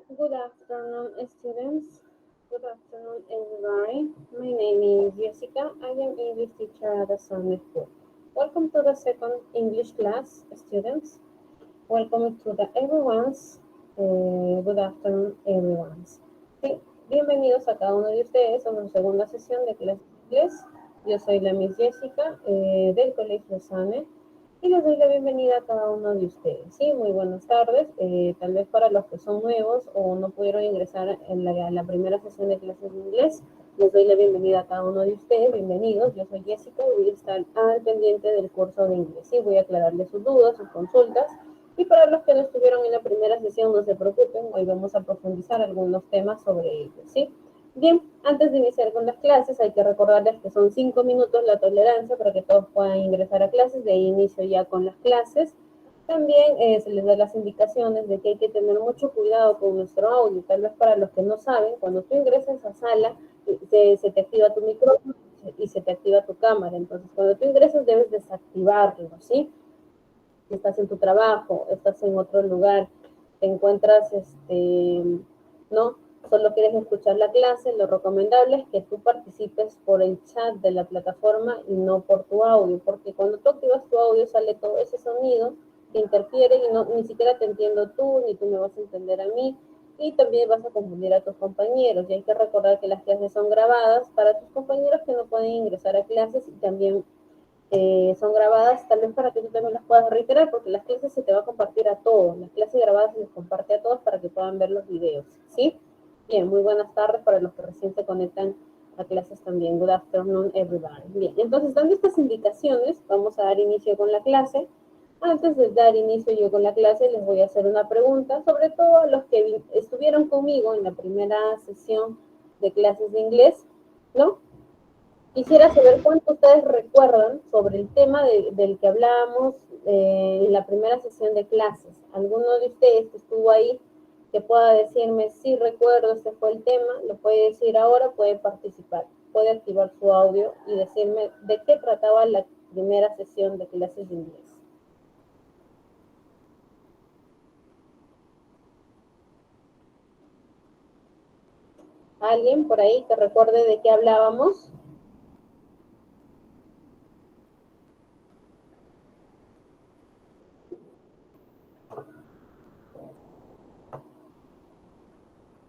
Good afternoon, students. Good afternoon, everybody. My name is Jessica. I am English teacher at the Sunday School. Welcome to the second English class, students. Welcome to the everyone's. Good afternoon, everyone's. Sí, bienvenidos a cada uno de ustedes a nuestra segunda sesión de clase de inglés. Yo soy la Miss Jessica del Colegio Sane y les doy la bienvenida a cada uno de ustedes. Sí, muy buenas tardes. Tal vez para los que son nuevos o no pudieron ingresar en la primera sesión de clases de inglés, les doy la bienvenida a cada uno de ustedes. Bienvenidos. Yo soy Jessica y voy a estar al pendiente del curso de inglés. Sí, voy a aclararles sus dudas, sus consultas. Y para los que no estuvieron en la primera sesión, no se preocupen. Hoy vamos a profundizar algunos temas sobre ellos. ¿Sí? Bien, antes de iniciar con las clases, hay que recordarles que son 5 minutos la tolerancia para que todos puedan ingresar a clases. De ahí inicio ya con las clases. También se les da las indicaciones de que hay que tener mucho cuidado con nuestro audio. Tal vez para los que no saben, cuando tú ingresas a sala, se te activa tu micrófono y se te activa tu cámara. Entonces, cuando tú ingresas, debes desactivarlo, ¿sí? Si estás en tu trabajo, estás en otro lugar, te encuentras, ¿no? Solo quieres escuchar la clase, lo recomendable es que tú participes por el chat de la plataforma y no por tu audio, porque cuando tú activas tu audio sale todo ese sonido que interfiere y no, ni siquiera te entiendo tú, ni tú me vas a entender a mí, y también vas a confundir a tus compañeros. Y hay que recordar que las clases son grabadas para tus compañeros que no pueden ingresar a clases y también son grabadas, tal vez para que tú también las puedas reiterar, porque las clases se te va a compartir a todos, las clases grabadas se les comparte a todos para que puedan ver los videos, ¿sí? Bien, muy buenas tardes para los que recién se conectan a clases también. Good afternoon, everybody. Bien, entonces, dando estas indicaciones, vamos a dar inicio con la clase. Antes de dar inicio yo con la clase, les voy a hacer una pregunta, sobre todo a los que estuvieron conmigo en la primera sesión de clases de inglés, ¿no? Quisiera saber cuánto ustedes recuerdan sobre el tema del que hablábamos en la primera sesión de clases. ¿Alguno de ustedes que estuvo ahí que pueda decirme sí recuerdo, este fue el tema? Lo puede decir ahora, puede participar, puede activar su audio y decirme de qué trataba la primera sesión de clases de inglés. ¿Alguien por ahí que recuerde de qué hablábamos?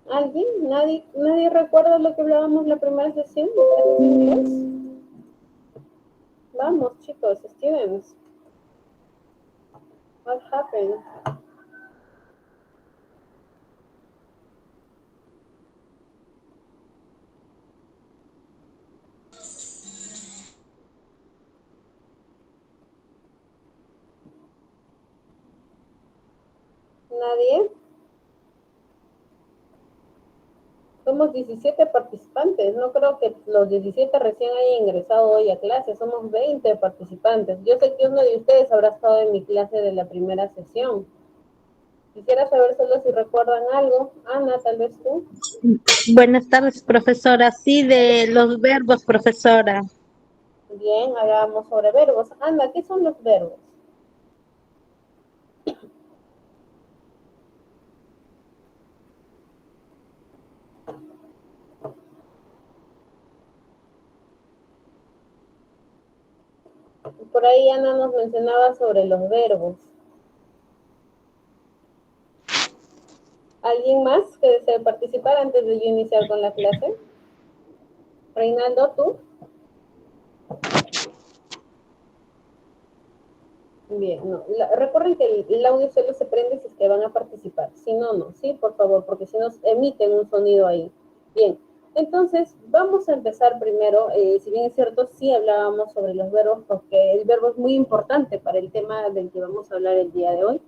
¿Alguien? ¿Nadie recuerda lo que hablábamos la primera sesión de clases de inglés? Vamos, chicos, students. What happened? ¿Nadie? Somos 17 participantes. No creo que los 17 recién hayan ingresado hoy a clase. Somos 20 participantes. Yo sé que uno de ustedes habrá estado en mi clase de la primera sesión. Quisiera saber solo si recuerdan algo. Ana, tal vez tú. Buenas tardes, profesora. Sí, de los verbos, profesora. Bien, hagamos sobre verbos. Ana, ¿qué son los verbos? Por ahí Ana nos mencionaba sobre los verbos. ¿Alguien más que desee participar antes de yo iniciar con la clase? Reinaldo, ¿tú? Bien, no. Recuerden que el audio solo se prende si es que van a participar. Si no, no, sí, por favor, porque si no emiten un sonido ahí. Bien, entonces vamos a empezar primero. Si bien es cierto, sí hablábamos sobre los verbos, porque el verbo es muy importante para el tema del que vamos a hablar el día de hoy.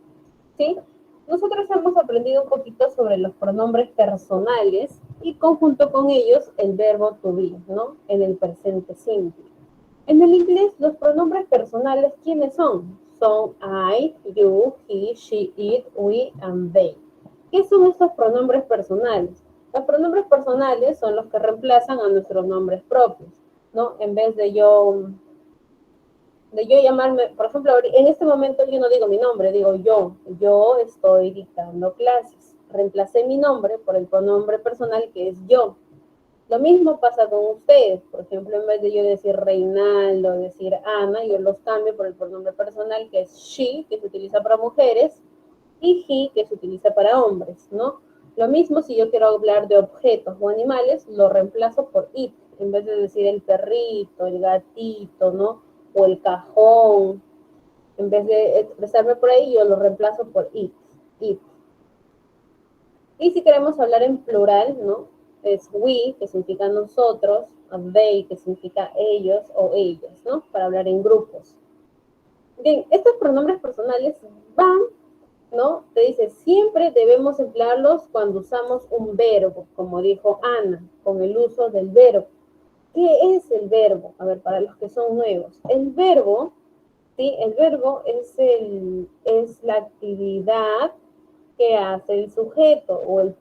¿Sí? Nosotros hemos aprendido un poquito sobre los pronombres personales y conjunto con ellos el verbo to be, ¿no? En el presente simple. En el inglés, los pronombres personales, ¿quiénes son? Son I, you, he, she, it, we, and they. ¿Qué son estos pronombres personales? Los pronombres personales son los que reemplazan a nuestros nombres propios, ¿no? En vez de yo llamarme, por ejemplo, en este momento yo no digo mi nombre, digo yo estoy dictando clases. reemplacé mi nombre por el pronombre personal que es yo. Lo mismo pasa con ustedes. Por ejemplo, en vez de yo decir Reinaldo, decir Ana, yo los cambio por el pronombre personal que es she, que se utiliza para mujeres, y he, que se utiliza para hombres, ¿no? Lo mismo si yo quiero hablar de objetos o animales, lo reemplazo por it, en vez de decir el perrito, el gatito, ¿no? O el cajón. En vez de expresarme por ahí, yo lo reemplazo por it, it. Y si queremos hablar en plural, ¿no? Es we, que significa nosotros, they, que significa ellos o ellas, ¿no? Para hablar en grupos. Bien, estos pronombres personales van, ¿no? Te dice, siempre debemos emplearlos cuando usamos un verbo, como dijo Ana, con el uso del verbo. ¿Qué es el verbo? A ver, para los que son nuevos. El verbo, ¿sí? El verbo es la actividad que hace el sujeto o el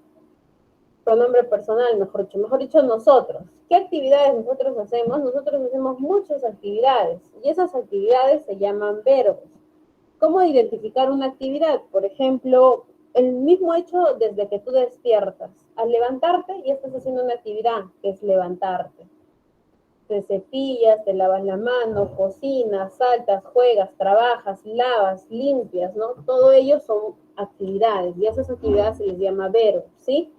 pronombre personal, mejor dicho, nosotros. ¿Qué actividades nosotros hacemos? Nosotros hacemos muchas actividades y esas actividades se llaman verbos. ¿Cómo identificar una actividad? Por ejemplo, el mismo hecho desde que tú despiertas. Al levantarte ya estás haciendo una actividad, que es levantarte. Te cepillas, te lavas la mano, cocinas, saltas, juegas, trabajas, lavas, limpias, ¿no? Todo ello son actividades y esas actividades se les llama verbos, ¿sí?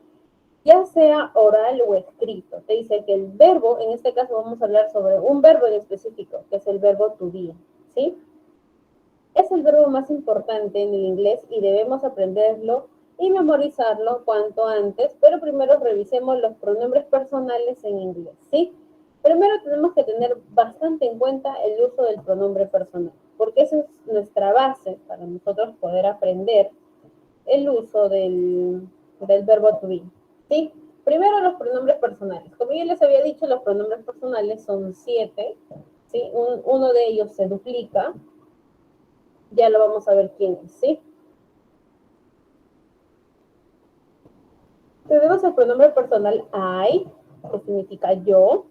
Ya sea oral o escrito. Te dice que el verbo, en este caso vamos a hablar sobre un verbo en específico, que es el verbo to be, ¿sí? Es el verbo más importante en el inglés y debemos aprenderlo y memorizarlo cuanto antes, pero primero revisemos los pronombres personales en inglés, ¿sí? Primero tenemos que tener bastante en cuenta el uso del pronombre personal, porque esa es nuestra base para nosotros poder aprender el uso del verbo to be, ¿sí? Primero los pronombres personales. Como yo les había dicho, los pronombres personales son 7, ¿sí? Uno de ellos se duplica, ya lo vamos a ver quién es, ¿sí? Tenemos el pronombre personal I, que significa yo.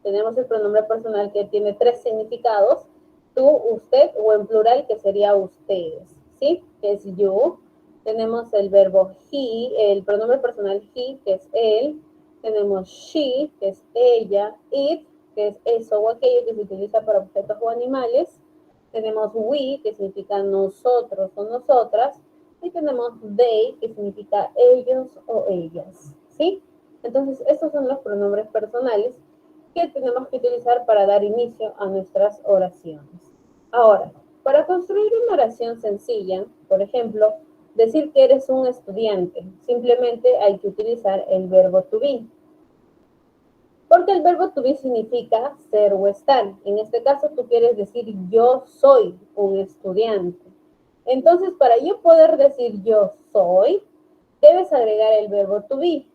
Tenemos el pronombre personal que tiene 3 significados, tú, usted, o en plural, que sería ustedes, ¿sí? Que es you. Tenemos el verbo he, el pronombre personal he, que es él. Tenemos she, que es ella. It, que es eso o aquello que se utiliza para objetos o animales. Tenemos we, que significa nosotros o nosotras. Y tenemos they, que significa ellos o ellas, ¿sí? Entonces, estos son los pronombres personales que tenemos que utilizar para dar inicio a nuestras oraciones. Ahora, para construir una oración sencilla, por ejemplo, decir que eres un estudiante, simplemente hay que utilizar el verbo to be. Porque el verbo to be significa ser o estar. En este caso, tú quieres decir yo soy un estudiante. Entonces, para yo poder decir yo soy, debes agregar el verbo to be.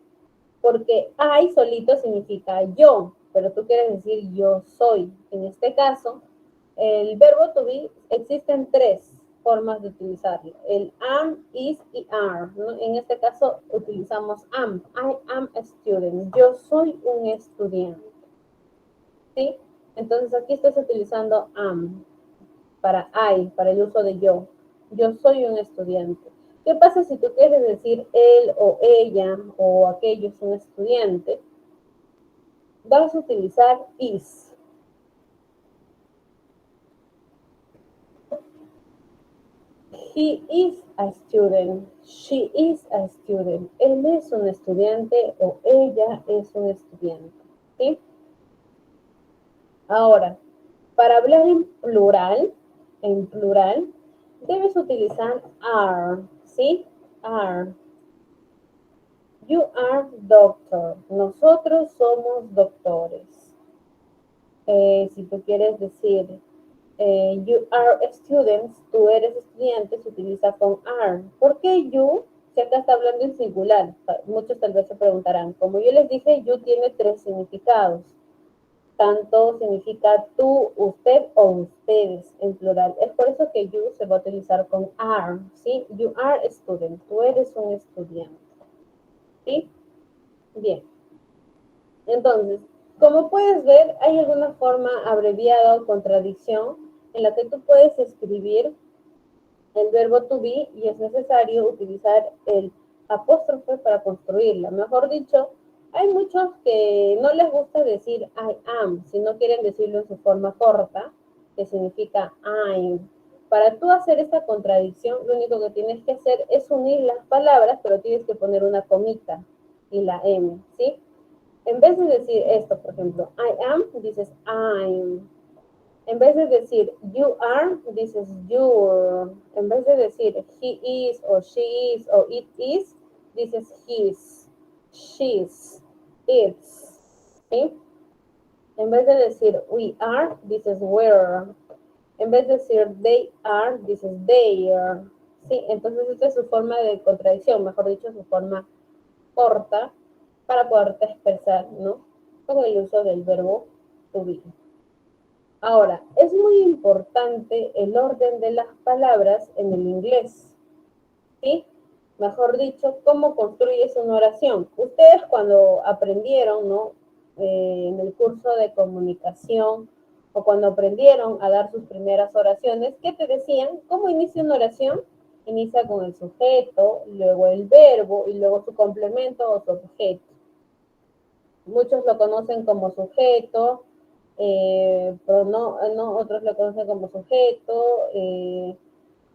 Porque I solito significa yo, pero tú quieres decir yo soy. En este caso, el verbo to be existen 3 formas de utilizarlo. El am, is y are, ¿no? En este caso utilizamos am. I am a student. Yo soy un estudiante. ¿Sí? Entonces aquí estás utilizando am para I, para el uso de yo. Yo soy un estudiante. ¿Qué pasa si tú quieres decir él o ella o aquello es un estudiante? Vas a utilizar is. He is a student. She is a student. Él es un estudiante o ella es un estudiante. ¿Sí? Ahora, para hablar en plural, debes utilizar are. ¿Sí? Are. You are doctor. Nosotros somos doctores. Si tú quieres decir you are students, tú eres estudiante, se utiliza con are. ¿Por qué you? Si acá está hablando en singular, muchos tal vez se preguntarán. Como yo les dije, you tiene 3 significados. Tanto significa tú, usted o ustedes en plural. Es por eso que you se va a utilizar con are, ¿sí? You are a student, tú eres un estudiante. ¿Sí? Bien. Entonces, como puedes ver, hay alguna forma abreviada o contradicción en la que tú puedes escribir el verbo to be y es necesario utilizar el apóstrofe para construirla. Mejor dicho, hay muchos que no les gusta decir I am, sino quieren decirlo en su forma corta, que significa I'm. Para tú hacer esta contradicción, lo único que tienes que hacer es unir las palabras, pero tienes que poner una comita y la M, ¿sí? En vez de decir esto, por ejemplo, I am, dices I'm. En vez de decir you are, dices you're. En vez de decir he is o she is o it is, dices his, she's, it's. ¿Sí? En vez de decir we are, dices we're. En vez de decir they are, dices they are. ¿Sí? Entonces esta es su forma de contradicción, mejor dicho, su forma corta para poderte expresar, ¿no? Con el uso del verbo to be. Ahora, es muy importante el orden de las palabras en el inglés, ¿sí? Mejor dicho, cómo construyes una oración. Ustedes cuando aprendieron, ¿no? En el curso de comunicación o cuando aprendieron a dar sus primeras oraciones, ¿qué te decían? ¿Cómo inicia una oración? Inicia con el sujeto, luego el verbo y luego su complemento o su objeto. Muchos lo conocen como sujeto, pero no, otros lo conocen como sujeto,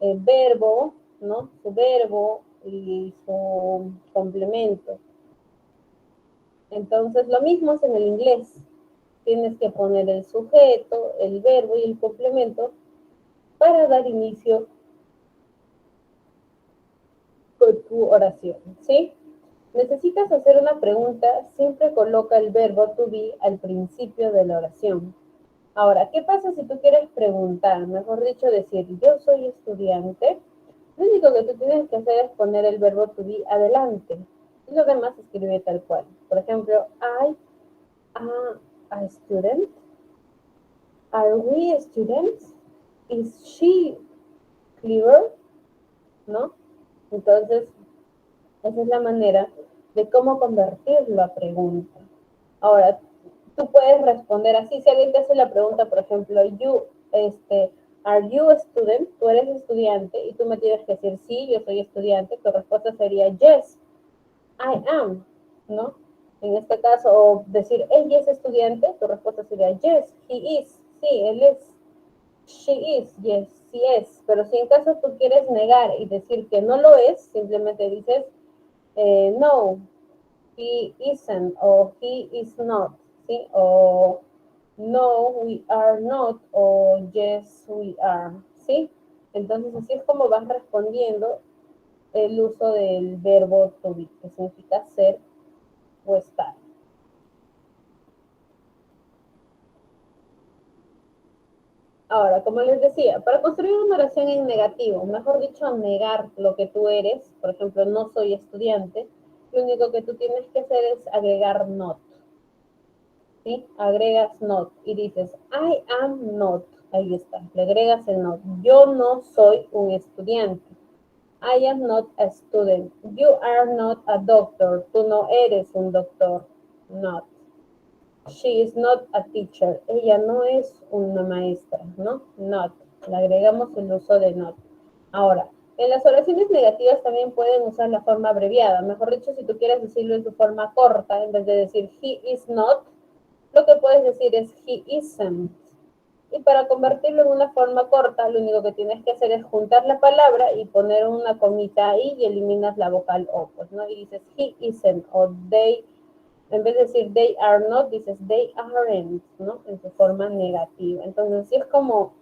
verbo, ¿no? Su verbo y su complemento. Entonces, lo mismo es en el inglés. Tienes que poner el sujeto, el verbo y el complemento para dar inicio con tu oración, ¿sí? Necesitas hacer una pregunta, siempre coloca el verbo to be al principio de la oración. Ahora, ¿qué pasa si tú quieres preguntar? Mejor dicho, decir, yo soy estudiante. Lo único que tú tienes que hacer es poner el verbo to be adelante. Y lo demás escribe tal cual. Por ejemplo, I am a student. Are we students? Is she clever? ¿No? Entonces, esa es la manera de cómo convertirlo a pregunta. Ahora, tú puedes responder así. Si alguien te hace la pregunta, por ejemplo, are you a student? Tú eres estudiante y tú me tienes que decir, sí, yo soy estudiante. Tu respuesta sería, yes, I am, ¿no? En este caso, o decir, ella es estudiante, tu respuesta sería, yes, he is. Sí, él es. She is, yes, sí es. Pero si en caso tú quieres negar y decir que no lo es, simplemente dices, no, he isn't, o he is not, ¿sí? O no, we are not, o yes, we are, ¿sí? Entonces así es como vas respondiendo el uso del verbo to be, que significa ser o estar. Ahora, como les decía, para construir una oración en negativo, mejor dicho, negar lo que tú eres, por ejemplo, no soy estudiante, lo único que tú tienes que hacer es agregar not. ¿Sí? Agregas not y dices, I am not. Ahí está, le agregas el not. Yo no soy un estudiante. I am not a student. You are not a doctor. Tú no eres un doctor. Not. She is not a teacher. Ella no es una maestra, ¿no? Not. Le agregamos el uso de not. Ahora, en las oraciones negativas también pueden usar la forma abreviada. Mejor dicho, si tú quieres decirlo en su forma corta, en vez de decir he is not, lo que puedes decir es he isn't. Y para convertirlo en una forma corta, lo único que tienes que hacer es juntar la palabra y poner una comita ahí y eliminas la vocal O, pues, ¿no? Y dices he isn't o they, en vez de decir they are not, dices they aren't, ¿no? En su forma negativa. Entonces, así es como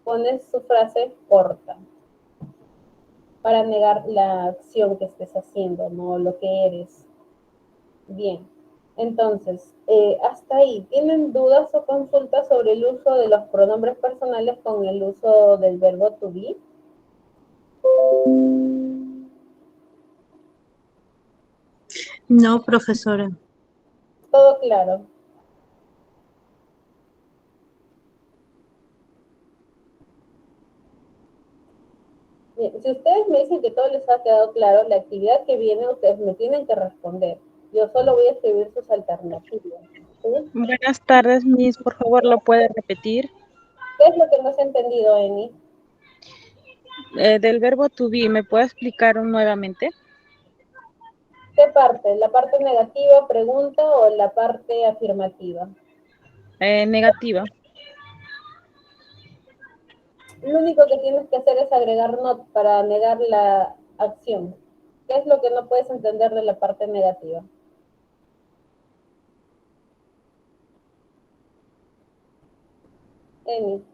pones su frase corta para negar la acción que estés haciendo, ¿no? Lo que eres. Bien. Entonces, hasta ahí, ¿tienen dudas o consultas sobre el uso de los pronombres personales con el uso del verbo to be? No, profesora. Todo claro. Bien, si ustedes me dicen que todo les ha quedado claro, la actividad que viene, ustedes me tienen que responder. Yo solo voy a escribir sus alternativas. ¿Sí? Buenas tardes, Miss. Por favor, ¿lo puede repetir? ¿Qué es lo que no has entendido, Eni? Del verbo to be, ¿me puede explicar nuevamente? ¿Qué parte? ¿La parte negativa, pregunta, o la parte afirmativa? Negativa. Lo único que tienes que hacer es agregar not para negar la acción. ¿Qué es lo que no puedes entender de la parte negativa? Eni,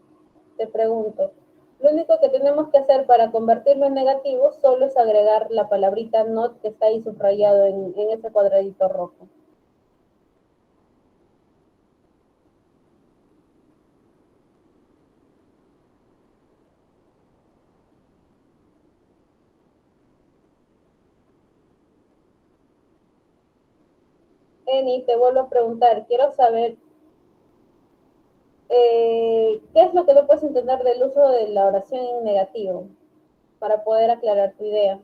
te pregunto. Lo único que tenemos que hacer para convertirlo en negativo solo es agregar la palabrita not que está ahí subrayado en ese cuadradito rojo. Eni, te vuelvo a preguntar, quiero saber ¿qué es lo que no puedes entender del uso de la oración en negativo? Para poder aclarar tu idea.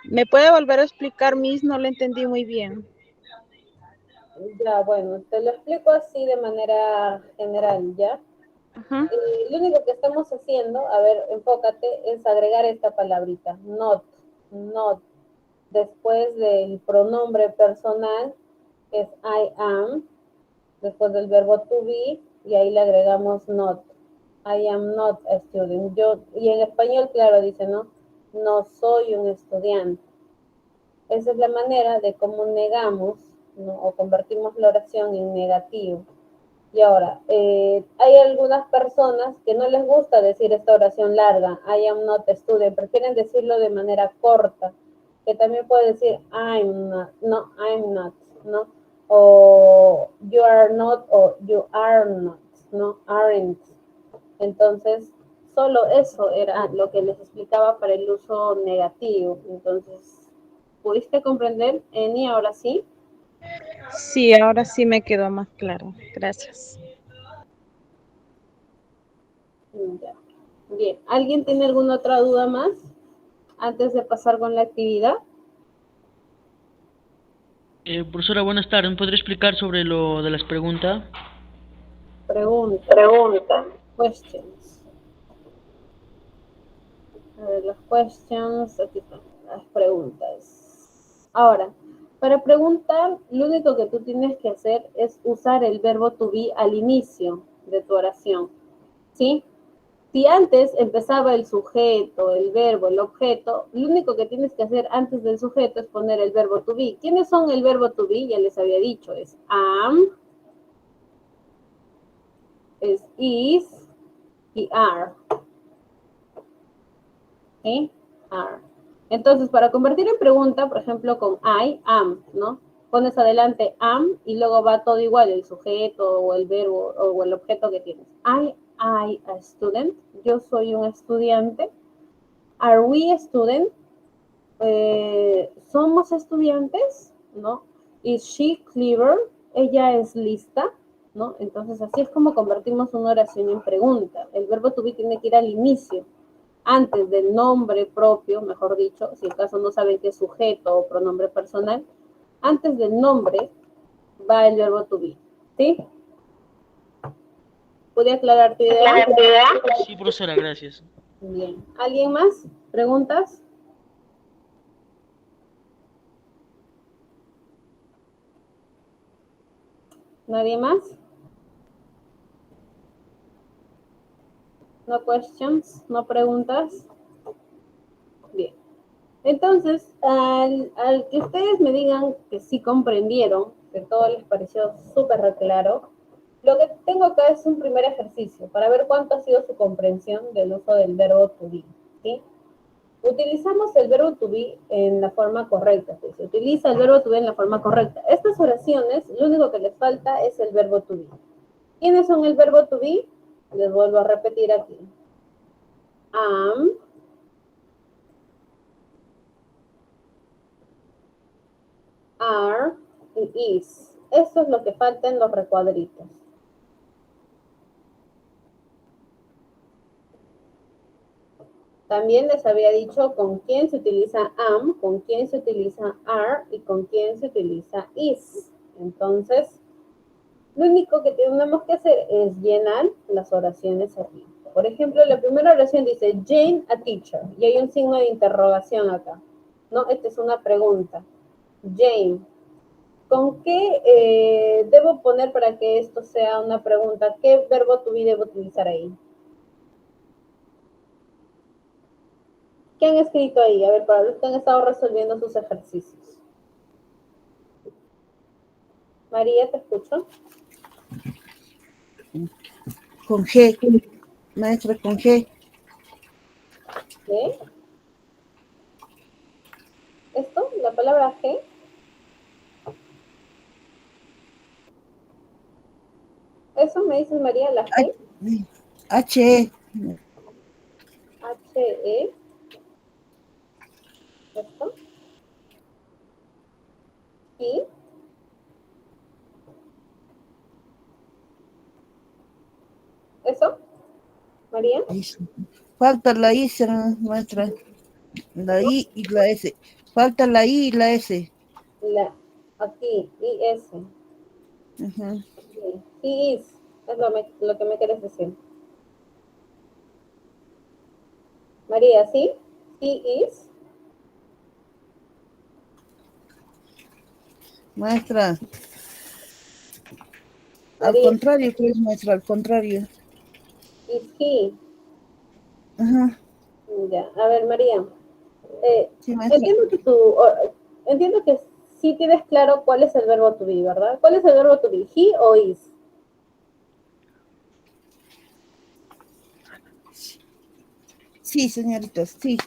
¿Me puede volver a explicar, Miss? No lo entendí muy bien. Ya, bueno, te lo explico así de manera general, ¿ya? Ajá. Lo único que estamos haciendo, a ver, enfócate, es agregar esta palabrita, not, not, después del pronombre personal, que es I am, después del verbo to be, y ahí le agregamos not. I am not a student. Yo, y en español, claro, dice, ¿no? No soy un estudiante. Esa es la manera de cómo negamos, ¿no? O convertimos la oración en negativo. Y ahora, hay algunas personas que no les gusta decir esta oración larga, I am not a student, prefieren decirlo de manera corta, que también puede decir I'm not, no, I'm not, ¿no? O you are not, o you are not, no, aren't. Entonces, solo eso era lo que les explicaba para el uso negativo. Entonces, ¿pudiste comprender, Eni, ahora sí? Sí, ahora sí me quedó más claro. Gracias. Ya. Bien, ¿alguien tiene alguna otra duda más antes de pasar con la actividad? Profesora, buenas tardes. ¿Me podría explicar sobre lo de las preguntas? Pregunta. Questions. A ver, las questions, aquí están las preguntas. Ahora, para preguntar, lo único que tú tienes que hacer es usar el verbo to be al inicio de tu oración, ¿sí? Si antes empezaba el sujeto, el verbo, el objeto, lo único que tienes que hacer antes del sujeto es poner el verbo to be. ¿Quiénes son el verbo to be? Ya les había dicho, es am, es is y are. ¿Sí? Are. Entonces, para convertir en pregunta, por ejemplo, con I, am, ¿no? Pones adelante am y luego va todo igual, el sujeto o el verbo o el objeto que tienes. I a student. Yo soy un estudiante. Are we a student? ¿Somos estudiantes? ¿No? Is she clever? Ella es lista, ¿no? Entonces, así es como convertimos una oración en pregunta. El verbo to be tiene que ir al inicio, antes del nombre propio, mejor dicho, si en caso no saben qué es sujeto o pronombre personal, antes del nombre va el verbo to be, ¿sí? ¿Pude aclarar tu idea? Sí, profesora, gracias. Bien. ¿Alguien más? ¿Preguntas? ¿Nadie más? ¿No questions? ¿No preguntas? Bien. Entonces, al que ustedes me digan que sí comprendieron, que todo les pareció súper claro, lo que tengo acá es un primer ejercicio para ver cuánto ha sido su comprensión del uso del verbo to be, ¿sí? Utilizamos el verbo to be en la forma correcta, ¿sí? Se utiliza el verbo to be en la forma correcta. Estas oraciones, lo único que les falta es el verbo to be. ¿Quiénes son el verbo to be? Les vuelvo a repetir aquí. Am, are y is. Esto es lo que falta en los recuadritos. También les había dicho con quién se utiliza am, con quién se utiliza are y con quién se utiliza is. Entonces, Lo único que tenemos que hacer es llenar las oraciones aquí. Por ejemplo, la primera oración dice, Jane, a teacher. Y hay un signo de interrogación acá. ¿No? Esta es una pregunta. Jane, ¿con qué debo poner para que esto sea una pregunta? ¿Qué verbo to be debo utilizar ahí? ¿Qué han escrito ahí? A ver, para los que han estado resolviendo sus ejercicios. María, te escucho. Con G, maestra, con G. ¿Qué? ¿Esto? ¿La palabra G? ¿Eso me dices, María, la G? H, H-E. ¿Esto? ¿Y? ¿Eso? ¿María? falta la I, maestra. La ¿No? I y la S. Falta la I y la S. Aquí, I-S. Ajá. Sí. He is. Es lo que me quieres decir. María, ¿sí? He is. Maestra, al María, contrario, pues, maestra, al contrario. is he. Ajá. Ya, a ver, María. Sí, maestra. Entiendo que entiendo que sí tienes claro cuál es el verbo to be, ¿verdad? ¿Cuál es el verbo to be? He o is. Sí, señorita, sí.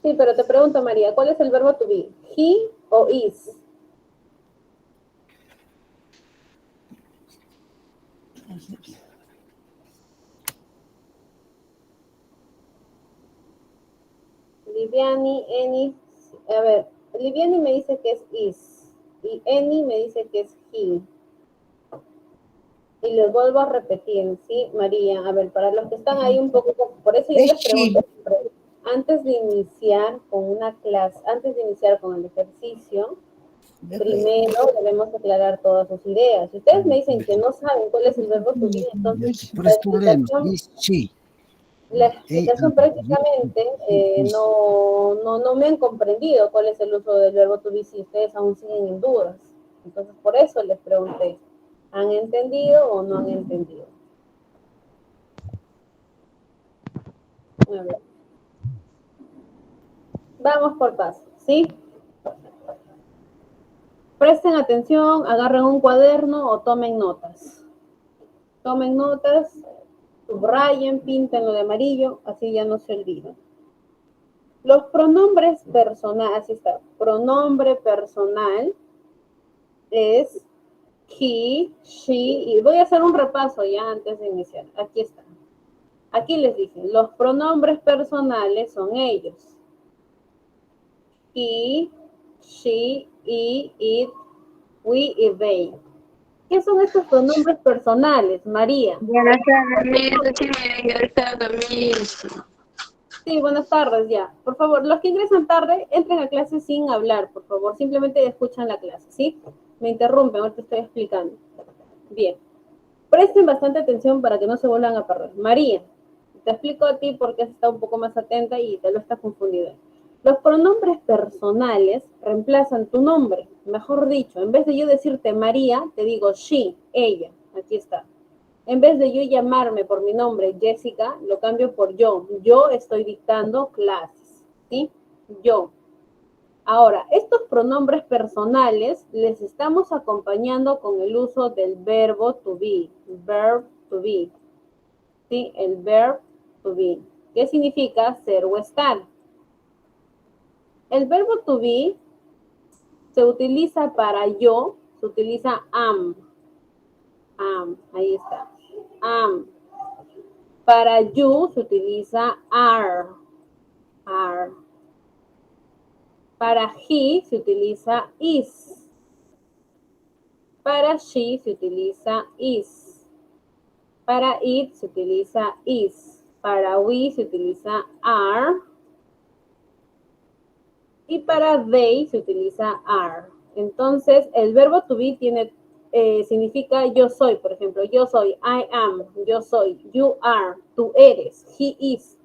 Sí, pero te pregunto, María, ¿cuál es el verbo to be? He o is. Liviani, Eni, a ver, Liviani me dice que es is y Eni me dice que es he. Y les vuelvo a repetir, ¿sí, María? A ver, para los que están ahí un poco, por eso yo Es les she. pregunto siempre, antes de iniciar con una clase, antes de iniciar con el ejercicio, primero debemos aclarar todas sus ideas. Si ustedes me dicen que no saben cuál es el verbo to be, entonces la explicación prácticamente no me han comprendido cuál es el uso del verbo to be si ustedes aún siguen en dudas. Entonces, por eso les pregunté, ¿han entendido o no han entendido? A ver. Vamos por paso, ¿sí? Presten atención, agarren un cuaderno o tomen notas. Tomen notas, subrayen, píntenlo de amarillo, así ya no se olviden. Los pronombres personales, así está, pronombre personal es he, she, y voy a hacer un repaso ya antes de iniciar. Aquí está. Aquí les dije, los pronombres personales son ellos. He, she, it, we y they. ¿Qué son estos pronombres personales, María? Buenas tardes, Sí, buenas tardes ya. Por favor, los que ingresan tarde, entren a clase sin hablar, por favor. Simplemente escuchan la clase, ¿sí? Me interrumpen, ahorita estoy explicando. Bien. Presten bastante atención para que no se vuelvan a perder. María, te explico a ti porque has estado un poco más atenta y te lo estás confundiendo. Los pronombres personales reemplazan tu nombre. Mejor dicho, en vez de yo decirte María, te digo she, ella. Aquí está. En vez de yo llamarme por mi nombre Jessica, lo cambio por yo. Yo estoy dictando clases, ¿sí? Yo. Ahora, estos pronombres personales les estamos acompañando con el uso del verbo to be, verb to be, ¿sí? El verb to be, ¿qué significa ser o estar? El verbo to be se utiliza para yo, se utiliza am, ahí está, am. Para you se utiliza are. Para he se utiliza is. Para she se utiliza is. Para it se utiliza is. Para we se utiliza are. Y para they se utiliza are. Entonces, el verbo to be tiene significa yo soy, por ejemplo, yo soy, I am, yo soy, you are, tú eres, he is,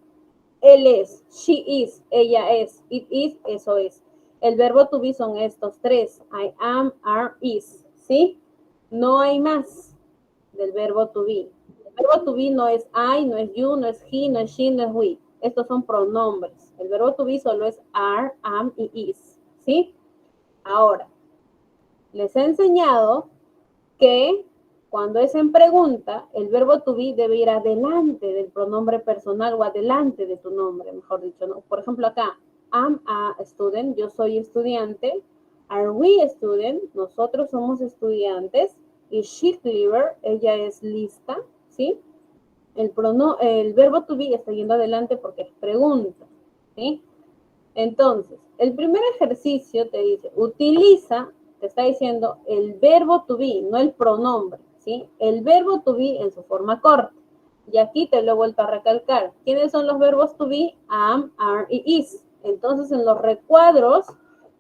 él es, she is, ella es, it is, eso es. El verbo to be son estos tres, I am, are, is, ¿sí? No hay más del verbo to be. El verbo to be no es I, no es you, no es he, no es she, no es we. Estos son pronombres. El verbo to be solo es are, am y is, ¿sí? Ahora, les he enseñado que cuando es en pregunta, el verbo to be debe ir adelante del pronombre personal o adelante de tu nombre, mejor dicho, ¿no? Por ejemplo, acá, I'm a student, yo soy estudiante. Are we a student? Nosotros somos estudiantes. Y she clever, ella es lista, ¿sí? El verbo to be está yendo adelante porque es pregunta, ¿sí? Entonces, el primer ejercicio te dice, utiliza, te está diciendo el verbo to be, no el pronombre, ¿sí? El verbo to be en su forma corta. Y aquí te lo he vuelto a recalcar. ¿Quiénes son los verbos to be? Am, are y is. Entonces, en los recuadros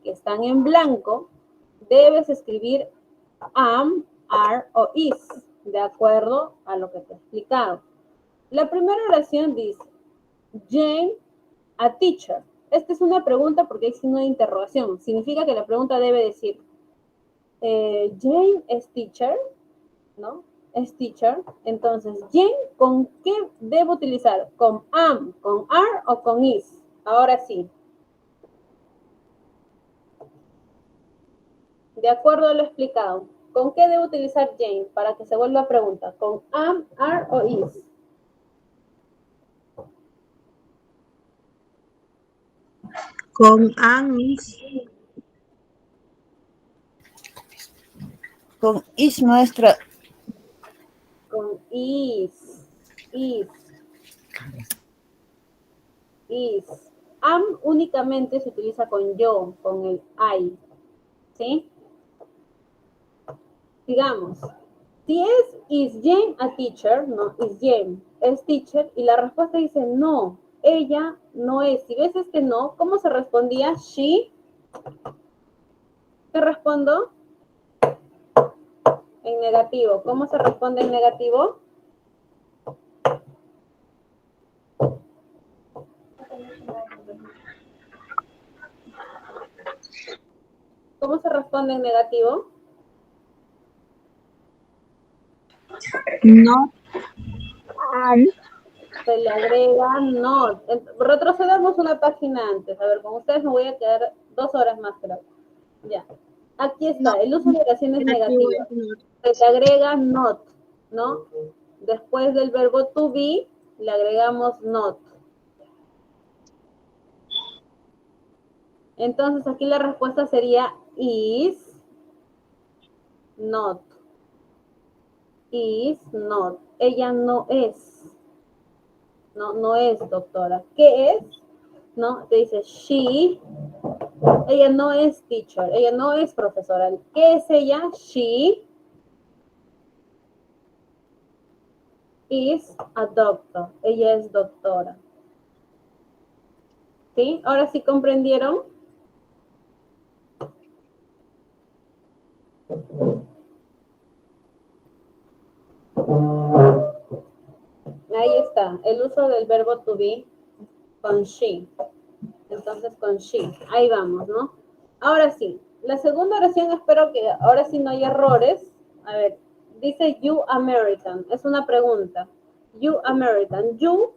que están en blanco, debes escribir am, are o is, de acuerdo a lo que te he explicado. La primera oración dice, Jane, a teacher. Esta es una pregunta porque hay signo de interrogación. Significa que la pregunta debe decir, Jane es teacher, ¿no? Es teacher. Entonces, Jane, ¿con qué debo utilizar? ¿Con am, con are o con is? Ahora sí. De acuerdo a lo explicado, ¿con qué debo utilizar Jane para que se vuelva pregunta? ¿Con am, are o is? Con am, is. Con is, maestra. Con is. Am únicamente se utiliza con yo, con el I, ¿sí? Digamos, si es is Jane a teacher, no, is Jane, es teacher, y la respuesta dice no, ella no es. Si ves este no, ¿cómo se respondía? She. ¿Qué respondo? En negativo. ¿Cómo se responde en negativo? ¿Cómo se responde en negativo? No. Se le agrega not. Retrocedamos una página antes. A ver, con ustedes me voy a quedar 2 horas más, creo. Ya. Aquí está, el uso de oraciones negativas. Se le agrega not, ¿no? Después del verbo to be, le agregamos not. Entonces, aquí la respuesta sería is not. Is not. Ella no es. No es doctora. ¿Qué es? ¿No? Te dice she. Ella no es teacher. Ella no es profesora. ¿Qué es ella? She is a doctor. Ella es doctora. ¿Sí? ¿Ahora sí comprendieron? Ahí está, el uso del verbo to be con she. Entonces con she. Ahí vamos, ¿no? Ahora sí, la segunda oración, espero que ahora sí no haya errores. A ver, dice you American. Es una pregunta. You American. You,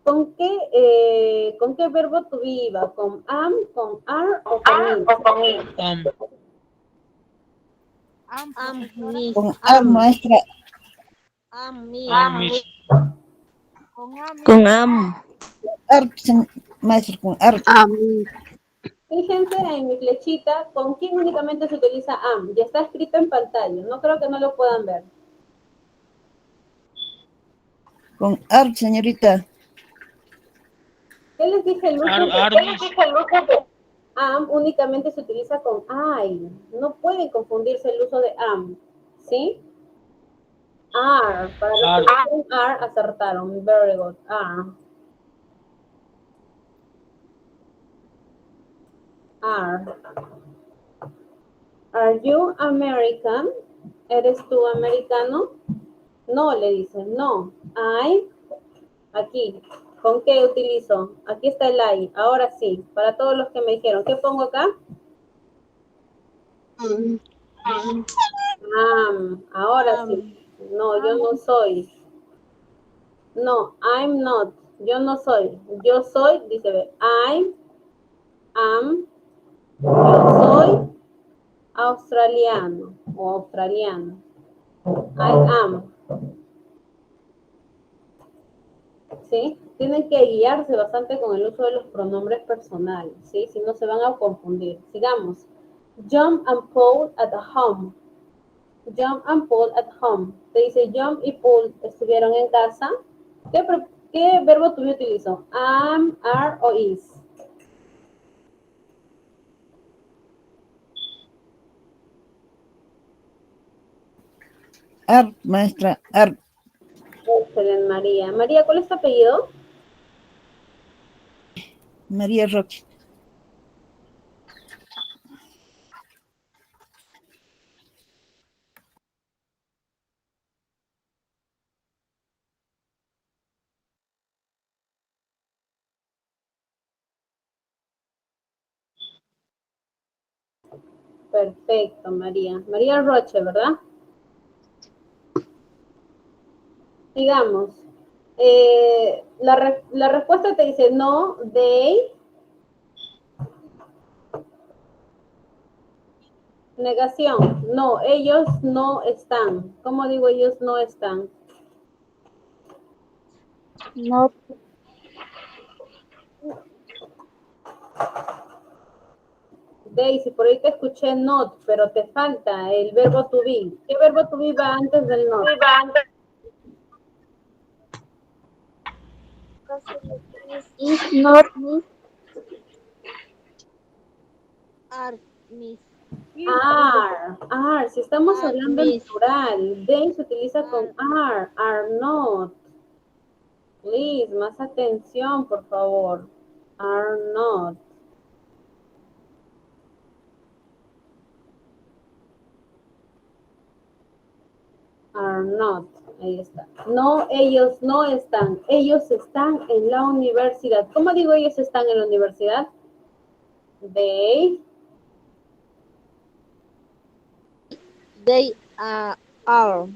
¿con qué verbo to be iba? ¿Con am, con are o con is? Con am, maestra. Con am. Ar, maestra, con ar. Fíjense en mi flechita, ¿con quién únicamente se utiliza am? Ya está escrito en pantalla, no creo que no lo puedan ver. Con ar, señorita. ¿Qué les dije? El uso de am únicamente se utiliza con I. No pueden confundirse el uso de am, ¿sí? Are, para los que dicen are, acertaron. Very good, are. Are. Are you American? ¿Eres tú americano? No, le dice, no. Aquí. ¿Con qué utilizo? Aquí está el I. Ahora sí, para todos los que me dijeron, ¿qué pongo acá? Ahora sí. No, yo no soy. No, I'm not. Yo no soy. Yo soy, dice, I am. Yo soy australiano o australiano. I am. ¿Sí? Tienen que guiarse bastante con el uso de los pronombres personales, ¿sí? Si no se van a confundir. Sigamos. John and Paul at home. John and Paul at home. Te dice John y Paul estuvieron en casa. ¿Qué verbo to be utilizo? Am, are o is. Are, maestra, are. Excelente, María. María, ¿cuál es tu apellido? María Roque. Perfecto, María. María Roche, ¿verdad? Digamos, la respuesta te dice no, they. Negación, no, ellos no están. ¿Cómo digo ellos no están? No, Daisy, por ahí te escuché not, pero te falta el verbo to be. ¿Qué verbo to be va antes del not? is not, Are. Si estamos Are, hablando en miss. plural, they se utiliza con are not. Please, más atención, por favor. Are not. Are not. Ahí está. No, ellos no están. Ellos están en la universidad. ¿Cómo digo ellos están en la universidad? They Are.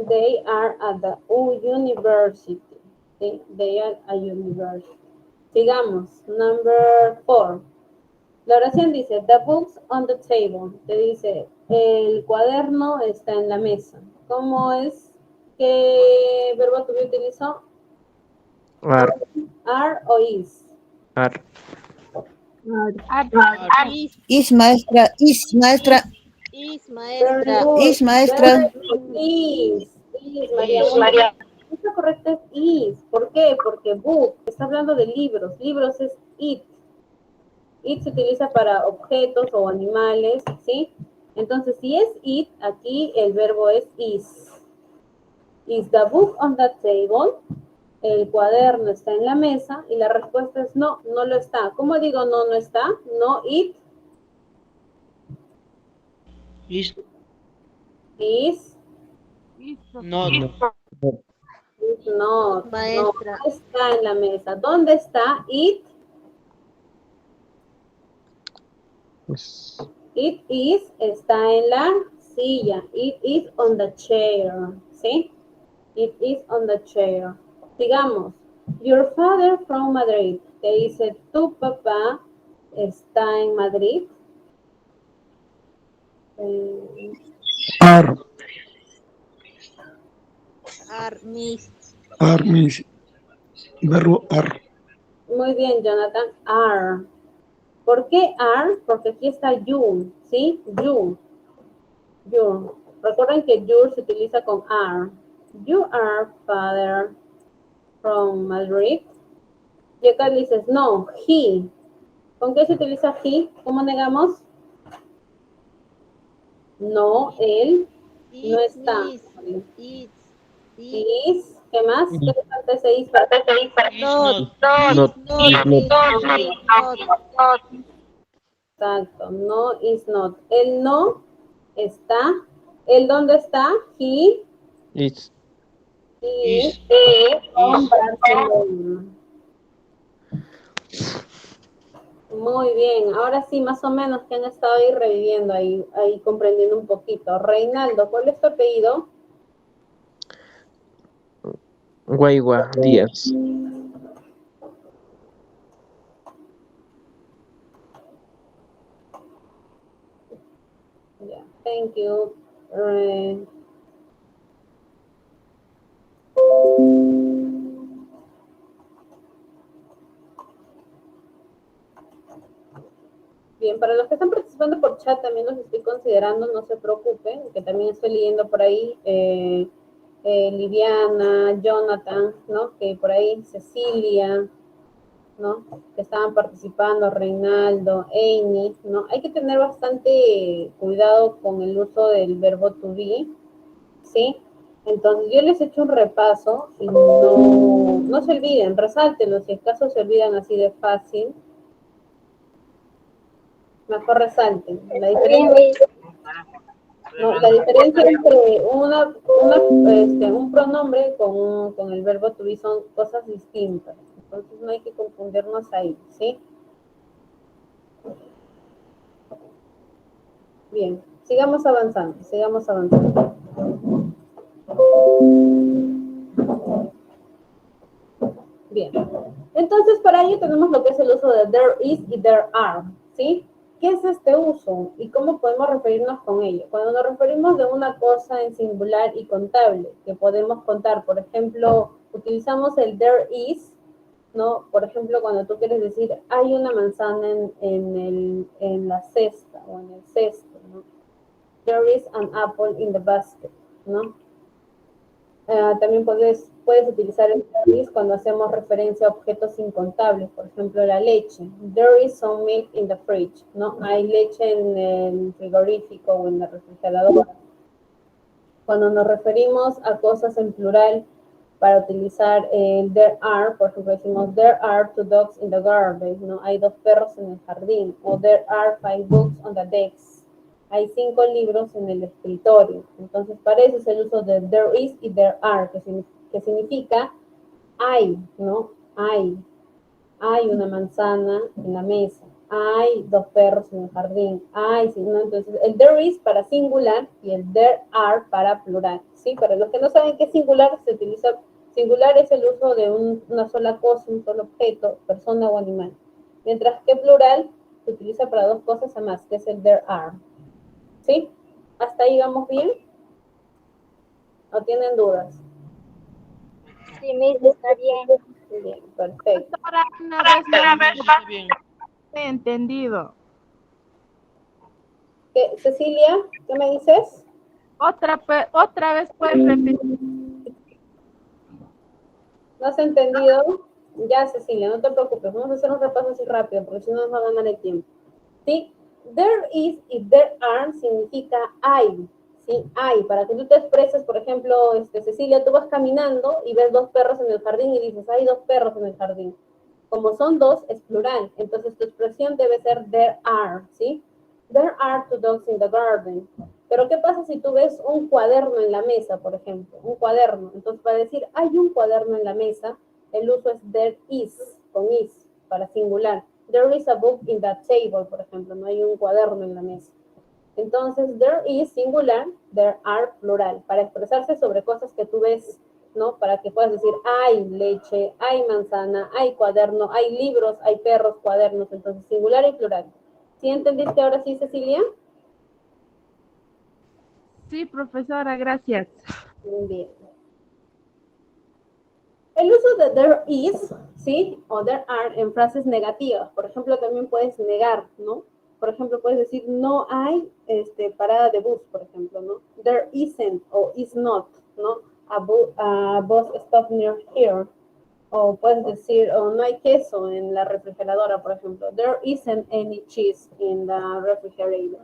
They are at the university. They are at university. Sigamos. Number 4. La oración dice, the books on the table. Te dice, el cuaderno está en la mesa. ¿Cómo es? ¿Qué verbo to be utilizó? Are. Are o is. Are. Is, maestra, is, maestra. Is, Very maestra. good. Is, maestra. Is, María. La correcta es is. ¿Por qué? Porque book está hablando de libros. Libros es it. It se utiliza para objetos o animales, ¿sí? Entonces, si es it, aquí el verbo es is. Is the book on the table? El cuaderno está en la mesa y la respuesta es no, no lo está. ¿Cómo digo no, no está? No, it Is is not. no, Maestra. no está en la mesa. ¿Dónde está it? Pues, It is está en la silla. It is on the chair. ¿Sí? It is on the chair. Digamos, your father from Madrid. Te dice, tu papá está en Madrid. are. Are, miss. Are, miss. Verbo are. Muy bien, Jonathan. Are. ¿Por qué are? Porque aquí está you, ¿sí? You. Recuerden que you se utiliza con are. You are father from Madrid. Y acá dices, no, he. ¿Con qué se utiliza he? ¿Cómo negamos? No, él no está. Is. ¿Qué más? ¿Qué le falta ese is? Not. Not. Exacto, no is not. El no está ¿El dónde está? He Is. is on Barcelona. Muy bien, ahora sí, más o menos que han estado ahí reviviendo, ahí comprendiendo un poquito. Reinaldo, ¿cuál es tu apellido? Guaigua Díaz. Yeah, thank you. Bien, para los que están participando por chat también los estoy considerando, no se preocupen, que también estoy leyendo por ahí Liviana, Jonathan, ¿no? Que por ahí Cecilia, ¿no? Que estaban participando, Reinaldo, Amy, ¿no? Hay que tener bastante cuidado con el uso del verbo to be, ¿sí? Entonces yo les he hecho un repaso y no se olviden, resáltenlo, si acaso se olvidan así de fácil, mejor resalten. La diferencia entre un pronombre con el verbo to be son cosas distintas. Entonces no hay que confundirnos ahí, ¿sí? Bien, sigamos avanzando, sigamos avanzando. Bien, entonces para ello tenemos lo que es el uso de there is y there are, ¿sí? ¿Qué es este uso y cómo podemos referirnos con ello? Cuando nos referimos de una cosa en singular y contable, que podemos contar, por ejemplo, utilizamos el there is, ¿no? Por ejemplo, cuando tú quieres decir, hay una manzana en la cesta o en el cesto, ¿no? There is an apple in the basket, ¿no? También puedes utilizar el there is cuando hacemos referencia a objetos incontables, por ejemplo, la leche. There is some milk in the fridge, ¿no? Hay leche en el frigorífico o en la refrigeradora. Cuando nos referimos a cosas en plural, para utilizar el there are, por ejemplo, decimos there are 2 dogs in the garden, ¿no? Hay 2 perros en el jardín, o there are 5 books on the desk. Hay 5 libros en el escritorio. Entonces, para eso es el uso de there is y there are, que significa hay, ¿no? Hay una manzana en la mesa, hay 2 perros en el jardín, hay, ¿no? Entonces, el there is para singular y el there are para plural, ¿sí? Para los que no saben qué es singular, se utiliza, singular es el uso de una sola cosa, un solo objeto, persona o animal, mientras que plural se utiliza para 2 cosas a más, que es el there are, ¿sí? ¿Hasta ahí vamos bien? ¿O tienen dudas? Sí, Miss, está bien. Bien, perfecto. Ahora, una vez más, Está bien. he entendido. Cecilia, ¿qué me dices? Otra vez puedes repetir. ¿No has entendido? Ya, Cecilia, no te preocupes. Vamos a hacer un repaso así rápido, porque si no nos va a ganar el tiempo. ¿Sí? There is y there are significa hay. ¿Sí? Hay. Para que tú te expreses, por ejemplo, Cecilia, tú vas caminando y ves 2 perros en el jardín y dices, hay 2 perros en el jardín. Como son 2, es plural. Entonces, tu expresión debe ser there are. ¿Sí? There are 2 dogs in the garden. Pero, ¿qué pasa si tú ves un cuaderno en la mesa, por ejemplo? Un cuaderno. Entonces, para decir hay un cuaderno en la mesa, el uso es there is, con is, para singular. There is a book in that table, por ejemplo. No hay un cuaderno en la mesa. Entonces, there is singular, there are plural, para expresarse sobre cosas que tú ves, ¿no? Para que puedas decir hay leche, hay manzana, hay cuaderno, hay libros, hay perros, cuadernos. Entonces, singular y plural. ¿Sí entendiste ahora sí, Cecilia? Sí, profesora, gracias. Bien. El uso de there is, ¿sí? O there are en frases negativas. Por ejemplo, también puedes negar, ¿no? Por ejemplo, puedes decir no hay parada de bus, por ejemplo, ¿no? There isn't o is not, ¿no? A bus stop near here. O puedes decir, oh, no hay queso en la refrigeradora, por ejemplo. There isn't any cheese in the refrigerator.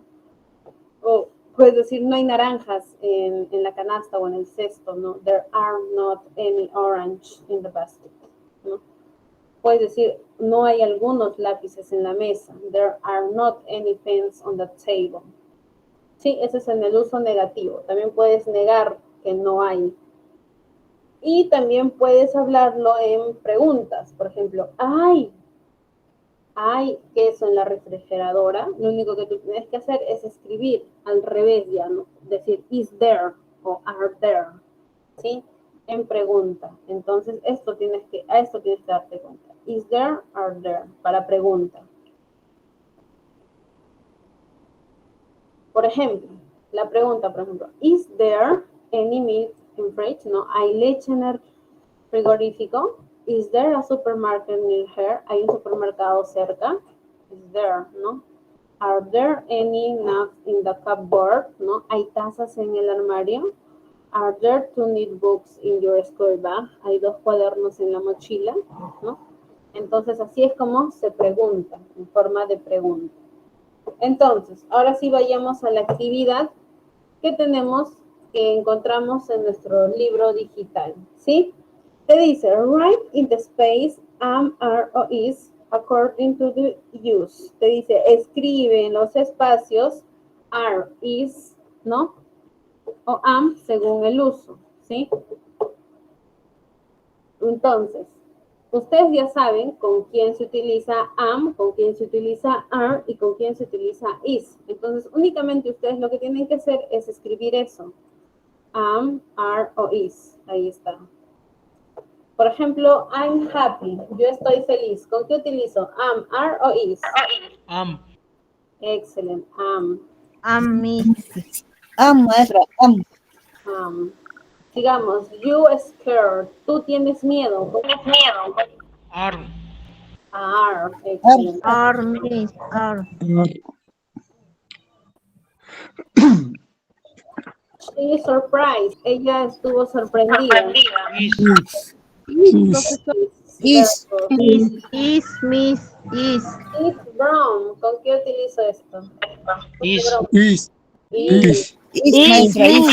O puedes decir, no hay naranjas en la canasta o en el cesto, ¿no? There are not any orange in the basket, ¿no? Puedes decir, no hay algunos lápices en la mesa. There are not any pens on the table. Sí, ese es en el uso negativo. También puedes negar que no hay. Y también puedes hablarlo en preguntas. Por ejemplo, ¿hay queso en la refrigeradora? Lo único que tú tienes que hacer es escribir al revés ya, ¿no? Decir, is there o are there, ¿sí? En pregunta. Entonces, a esto tienes que darte cuenta. Is there, are there, para pregunta. Por ejemplo, la pregunta, por ejemplo, is there any milk in fridge? No, ¿hay leche en el frigorífico? Is there a supermarket near here? ¿Hay un supermercado cerca? Is there, ¿no? Are there any nuts in the cupboard? ¿No? ¿Hay tazas en el armario? Are there 2 neat books in your school bag? ¿Hay 2 cuadernos en la mochila? ¿No? Entonces, así es como se pregunta, en forma de pregunta. Entonces, ahora sí vayamos a la actividad que tenemos, que encontramos en nuestro libro digital, ¿sí? Te dice, write in the space am, are o is according to the use. Te dice, escribe en los espacios are, is, ¿no? O am según el uso, ¿sí? Entonces, ustedes ya saben con quién se utiliza am, con quién se utiliza are y con quién se utiliza is. Entonces, únicamente ustedes lo que tienen que hacer es escribir eso. Am, are o is. Ahí está. Por ejemplo, I'm happy. Yo estoy feliz. ¿Con qué utilizo? Am, are o is. Excelente. Am. Maestra, Digamos, you scared. Tú tienes miedo. ¿Cómo? Are. Excelente. Are, miss, are. She is surprised. Ella estuvo sorprendida. Is. is, Is, miss, is. It's brown. ¿Con qué utilizo esto? Is. Is. maestra, is,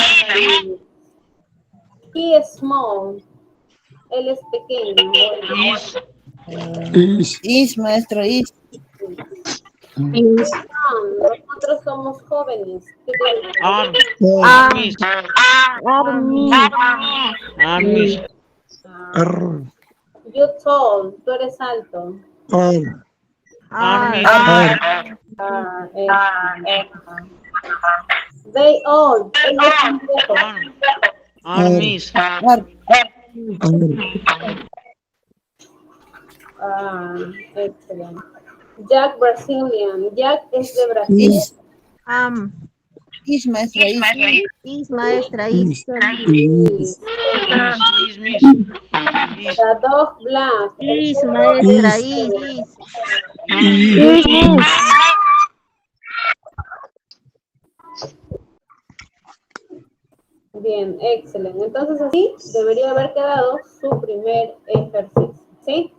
He is small. Él es pequeño. is, maestra, is, Nosotros somos jóvenes. ¿Qué tal? Are. Miss. Are, miss. You tall. Tú eres alto. Are, miss. They all. Ellos son viejos. Are, miss. Excelente. Jack Brazilian. Jack es de Brasil. is, maestra, is, Is, maestra, is. Is, miss. Is. The dog black. Is, maestra, is. Bien, excelente. Entonces así debería haber quedado su primer ejercicio, ¿sí?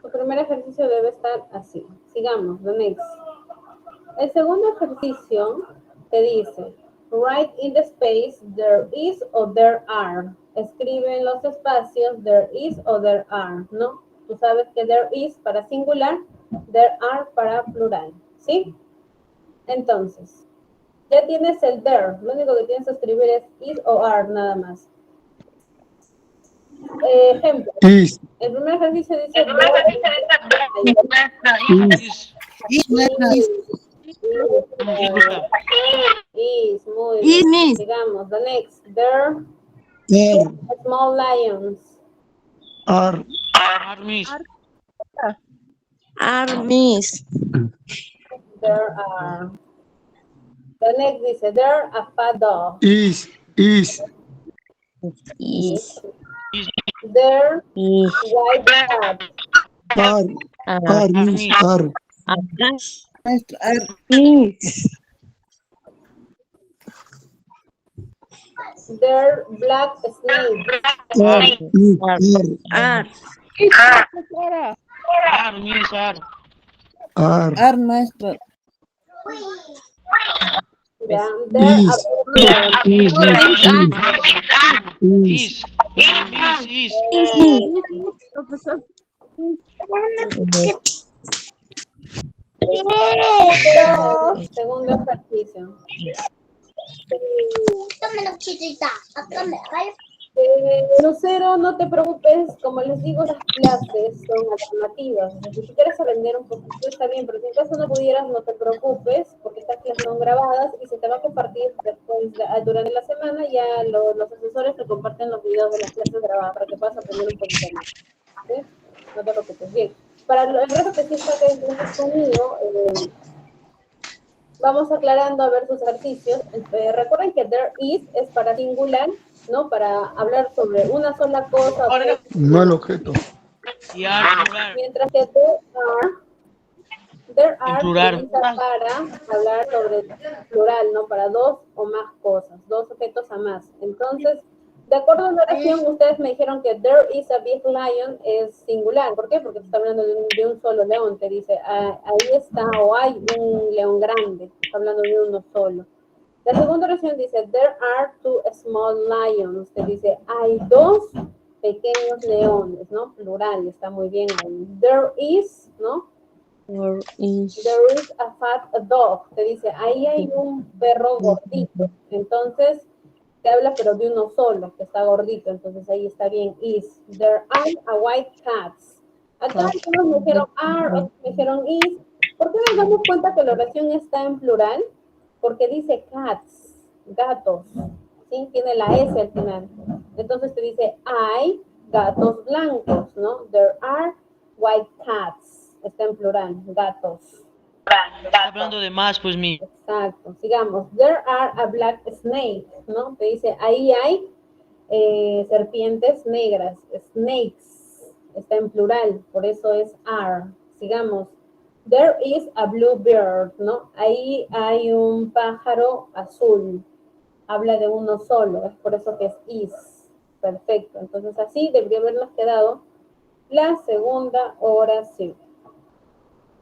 Su primer ejercicio debe estar así. Sigamos, the next. El segundo ejercicio te dice, write in the space there is o there are. Escribe en los espacios there is o there are, ¿no? Tú sabes que there is para singular, there are para plural, ¿sí? Entonces, ya tienes el there. Lo único que tienes que escribir es is o are, nada más. Ejemplo. El primer ejercicio dice Is. is, maestra, is, muy bien. Digamos, the next. There small lions. Are, miss. Are, miss. There are. The next dice, there a fat dog. Is. There white cat. Are, miss. maestra, miss. There black snake. Are. Are, miss. are, maestra, Yeah, there a Is. Is. Segundo ejercicio. Lucero, no te preocupes, como les digo, las clases son alternativas. O sea, si tú quieres aprender un poquito, está bien, pero si en caso no pudieras, no te preocupes, porque estas clases son grabadas y se te va a compartir después, durante la semana, ya los asesores te comparten los videos de las clases grabadas para que puedas aprender un poquito más. ¿Sí? No te preocupes. Bien, para el resto que sí está acá entonces conmigo, vamos aclarando a ver sus ejercicios. Recuerden que there is es para singular, ¿no? Para hablar sobre una sola cosa. No el objeto. Y are, plural. Mientras que there are plural. se usa para hablar sobre plural, ¿no? Para dos o más cosas, dos objetos a más. Entonces, de acuerdo a la oración, ustedes me dijeron que there is a big lion es singular. ¿Por qué? Porque está hablando de un solo león. Te dice, ahí está, o hay un león grande. Está hablando de uno solo. La segunda oración dice, there are two small lions. Te dice, hay dos pequeños leones, ¿no? Plural, está muy bien ahí. There is, ¿no? There is a fat dog. Te dice, ahí hay un perro gordito. Entonces, te habla pero de uno solo, que está gordito. Entonces, ahí está bien. Is. There are a white cats. Acá algunos me dijeron are, otros me dijeron is. ¿Por qué nos damos cuenta que la oración está en plural? Porque dice cats, gatos. ¿Sí? Tiene la S al final. Entonces, te dice, hay gatos blancos, ¿no? There are white cats. Está en plural, gatos. Está hablando de más, pues mi. Exacto. Sigamos. There are a black snake, ¿no? Te dice, ahí hay serpientes negras. Snakes. Está en plural, por eso es are. Sigamos. There is a blue bird, ¿no? Ahí hay un pájaro azul. Habla de uno solo, es por eso que es is. Perfecto. Entonces así debería habernos quedado la segunda oración.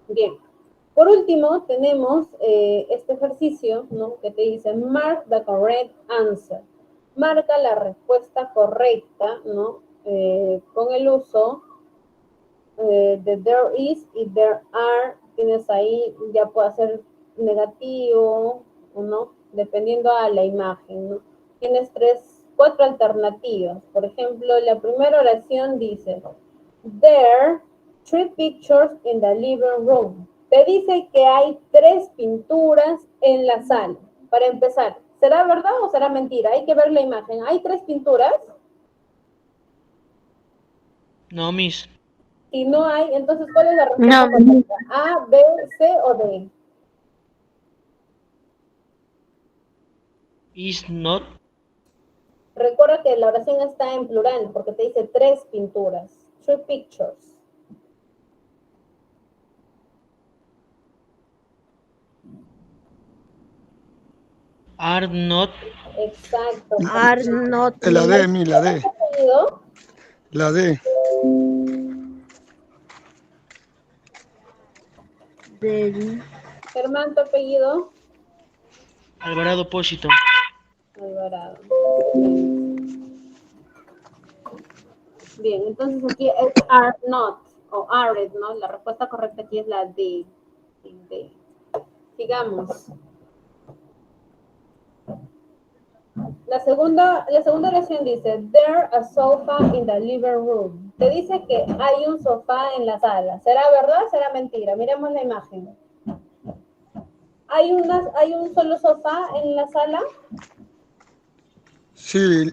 Bien. Por último, tenemos este ejercicio, ¿no? Que te dice, mark the correct answer. Marca la respuesta correcta, ¿no? Con el uso de there is y there are. Tienes ahí, ya puede ser negativo o no, dependiendo a la imagen, ¿no? Tienes 4 alternativas. Por ejemplo, la primera oración dice, there 3 pictures in the living room. Te dice que hay 3 pinturas en la sala. Para empezar, ¿será verdad o será mentira? Hay que ver la imagen. ¿Hay 3 pinturas? No, miss. Si no hay, entonces, ¿cuál es la respuesta correcta? ¿A, B, C o D? Is not. Recuerda que la oración está en plural porque te dice 3 pinturas. 3 pictures. Are not. Exacto. Are not. La D, mi, la D. ¿Apellido? La D. Germán, ¿tu apellido? Alvarado Pósito. Alvarado. Bien, entonces aquí es are not o aren't, ¿no? La respuesta correcta aquí es la D. D. Sigamos. La segunda oración dice, there a sofa in the living room. Te dice que hay un sofá en la sala. ¿Será verdad o será mentira? Miremos la imagen. ¿Hay un solo sofá en la sala? Sí.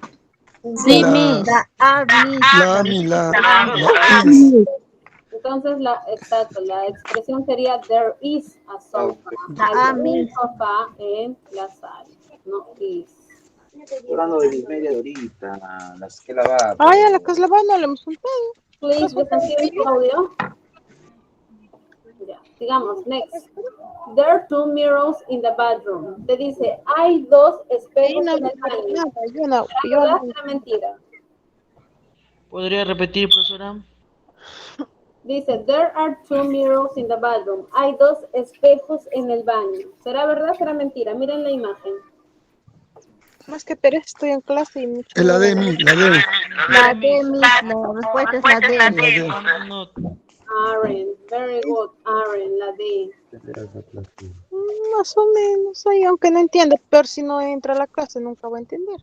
Sí, miss. Entonces, exacto, la expresión sería there is a sofa. Hay un sofá en la sala. No is. Hablando de media horita, las que lavar. Ay, a la que es lavada no le hemos juntado. Please, desactive the audio. Ya, sigamos, next. There are 2 mirrors in the bathroom. Te dice, hay 2 espejos en el baño. ¿Verdad o mentira? ¿Podría repetir, profesora? Dice, there are 2 mirrors in the bathroom. Hay 2 espejos en el baño. ¿Será verdad o será mentira? Miren la imagen. Más que pereza, estoy en clase y mucho. La D, mi, la D. La D, miss. La respuesta es la D. Are not. Aaron. Very good, Aaron, la D. Más o menos, ahí, aunque no entienda, pero si no entra a la clase nunca va a entender.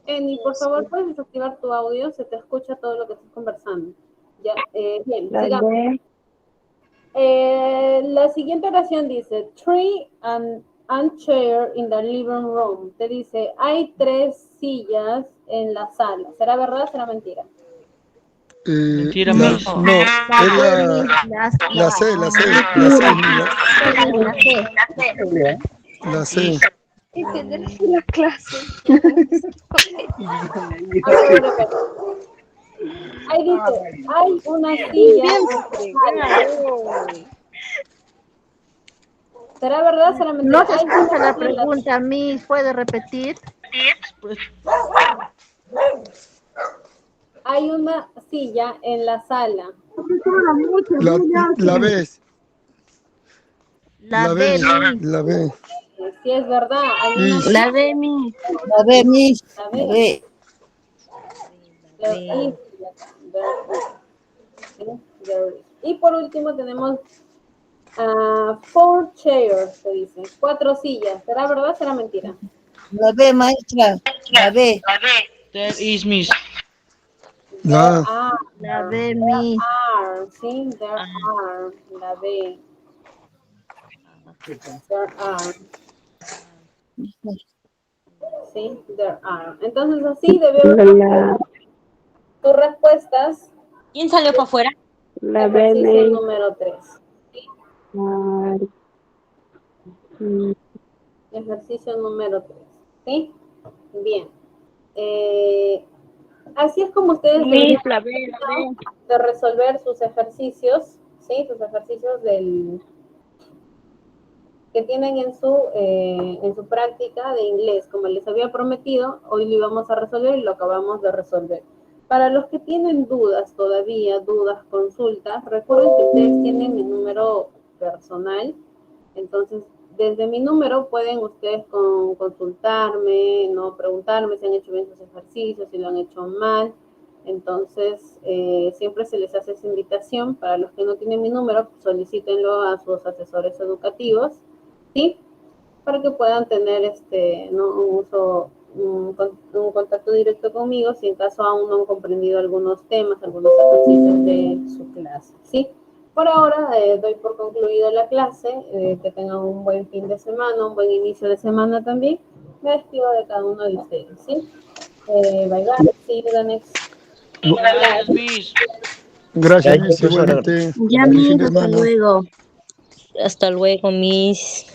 Eni, por favor, puedes desactivar tu audio, se te escucha todo lo que estás conversando. Ya, bien, sigamos. La siguiente oración dice, tree and chair in the living room. Te dice, hay 3 sillas en la sala. ¿Será verdad o será mentira? Mentira, No, Miss. es la C. La clase. Ahí dice, hay una silla. ¿Será verdad o será mentira? No se escucha la pregunta, Miss. ¿Puede repetir? Hay una silla en la sala. La B. La B, Miss. La B. Sí, es verdad. Hay una La B, Miss. La B, Miss. La La B. B. Y por último tenemos 4 chairs, se dice. 4 sillas. ¿Será verdad o será mentira? La B, maestra. La B. There is Miss. La La B, Miss. Sí, there are. La B. There are. Sí, there are. Entonces así debemos tus respuestas. ¿Quién salió para afuera? Ejercicio número 3. Ejercicio número 3. ¿Sí? Bien. Así es como ustedes deberían de resolver sus ejercicios, ¿sí? Sus ejercicios que tienen en su práctica de inglés. Como les había prometido, hoy lo íbamos a resolver y lo acabamos de resolver. Para los que tienen dudas todavía, consultas, recuerden que ustedes tienen mi número personal. Entonces, desde mi número pueden ustedes consultarme, no preguntarme si han hecho bien sus ejercicios, si lo han hecho mal. Entonces, siempre se les hace esa invitación. Para los que no tienen mi número, solicítenlo a sus asesores educativos, ¿sí? Para que puedan tener un contacto directo conmigo si en caso aún no han comprendido algunos temas, algunos ejercicios de su clase, ¿sí? Por ahora doy por concluido la clase, que tengan un buen fin de semana, un buen inicio de semana también. Me despido de cada uno de ustedes, ¿sí? Bye bye, see you the next Gracias, Miss. Gracias, Miss. Igualmente. Ya, Miss, hasta luego. Hasta luego, Miss.